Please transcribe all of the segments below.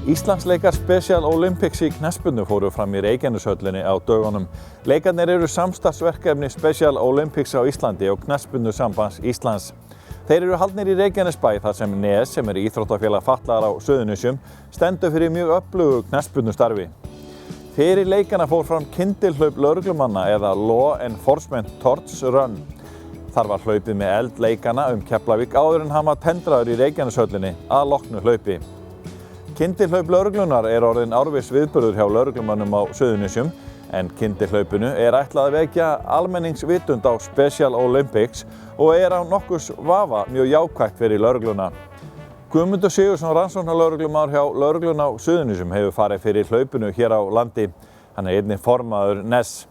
Íslandsleikar Special Olympics í knattspyrnu fóru fram í Reykjaneshöllinni á dögunum. Leikarnir eru samstarfsverkefni Special Olympics á Íslandi og Knattspyrnusambands Íslands. Þeir eru haldnir í Reykjanesbæ þar sem NES, sem er íþróttafélag fatlaðra á Suðurnesjum, stendur fyrir mjög öflugu knattspyrnustarfi. Fyrir leikana fór fram kyndilhlaup lögreglumanna eða Law Enforcement Torch Run. Þar var hlaupið með eld leikana Keflavík áður en hann var tendraður í Reykjaneshöllinni að loknu hlaupi. Kyndilhlaup lögreglunar er orðinn árviss viðburður hjá lögreglumönnum á Suðurnesjum, en kyndilhlaupinu er ætlað að vekja almenningsvitund á Special Olympics og er á nokkurs vafa mjög jákvætt fyrir lögregluna. Guðmundur Sigurðsson, rannsóknarlögreglumaður hjá lögreglunni á Suðurnesjum, hefur farið fyrir hlaupinu hér á landi. Hann er einnig formaður NES.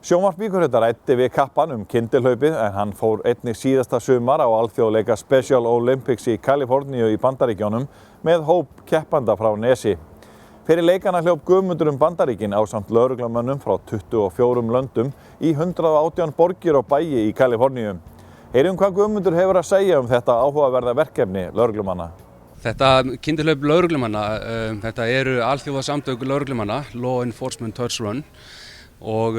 Sjónvarp Víkurhundar ræddi við kappann kyndilhlaupið, en hann fór einnig síðasta sumar á alþjóðleika Special Olympics í Kaliforníu í Bandaríkjunum með hóp keppanda frá NESi. Fyrir leikana hljóp Guðmundur Bandaríkin ásamt lögreglumönnum frá 24 löndum í 118 borgir og bæi í Kaliforníu. Heyrum hvað Guðmundur hefur að segja þetta áhugaverða verkefni lögreglumanna. Þetta kyndilhlaup lögreglumanna, þetta eru alþjóðasamtök lögreglumanna, Law Enforcement Torch Run, og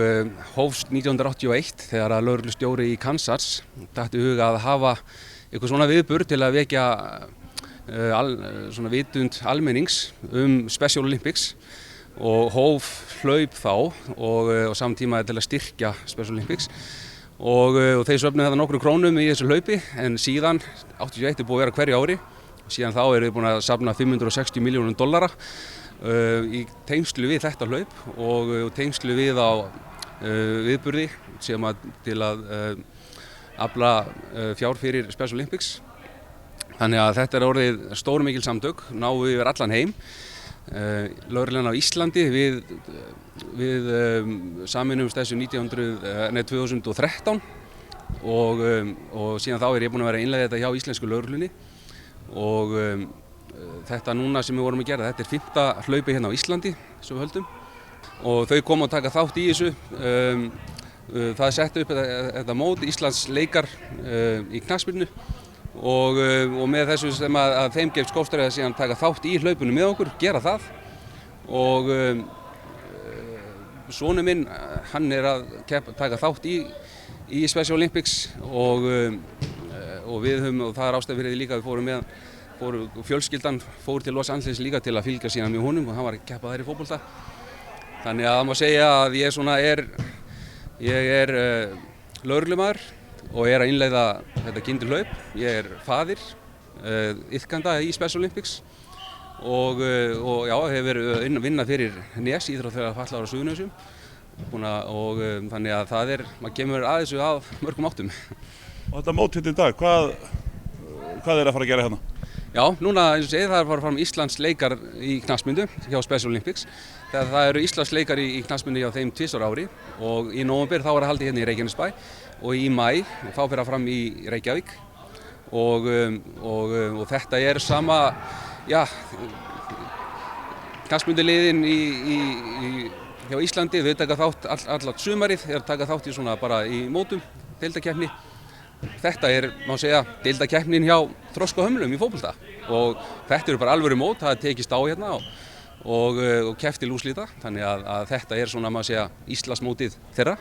hófst 1981 þegar að lögreglustjóri í Kansas datt í huga að hafa eitthvað svona viðburð til að vekja svona vitund almennings Special Olympics og hóf hlaup þá og samtíma til að styrkja Special Olympics og þeir söfnuðu þetta nokkrum krónum í þessu hlaupi, en síðan 81 er búið að vera hverju ári. Síðan þá eru við búin að safna $560 milljónum í tengslu við þetta hlaup og tengslu við á viðburði sem til að afla fjár fyrir Special Olympics. Þannig að þetta er orðið stórmikil samtök, náum yfir allan heim. Lögreglan á Íslandi, við sameinumst þessu 2013 og síðan þá er ég búinn að vera að innleiða þetta hjá íslensku lögreglunni og þetta núna sem við vorum að gera, þetta er 5. hlaupi hérna á Íslandi sem við höldum og þau koma að taka þátt í þessu. Það setti upp þetta mót Íslandsleikar í knattspyrnu og með þessu sem að þeim gefst kostur að síðan taka þátt í hlaupinu með okkur, gera það og sonur minn, hann er að taka þátt í Special Olympics og við höfum, og það er ástæða fyrir því líka, við fjölskyldan fór til Los Angeles líka til að fylgja síðan með honum og hann var að keppa þær í fótbolta. Þannig að það má segja að ég er lögreglumaður og er að innleiða þetta kyndilhlaup. Ég er faðir iðkanda í Special Olympics og já, hefur verið að vinna fyrir NES, íþróttafélag fatlaðra á Suðurnesjum, og þannig að maður kemur að þessu af mörgum áttum. Og þetta mót hérna í dag, hvað er að fara að gera hérna? Já, núna, eins og segið, það er að fara fram Íslandsleikar í knattspyrnu hjá Special Olympics. Það eru Íslandsleikar í knattspyrnu hjá þeim 2 ári og í nóvember þá er að halda hérna í Reykjanesbæ og í maí þá fer að fram í Reykjavík og þetta er sama, já, knattspyrnuliðin hjá Íslandi, þau taka þátt allt sumarið, þeir taka þátt í svona bara í mótum, deildakeppni. Þetta er, má segja, deildakeppnin hjá þroskahömlum í fótbolta og þetta eru bara alvöru mót, það er tekist á hérna og keppt til úrslita, þannig að þetta er svona, má segja, Íslandsmótið þeirra.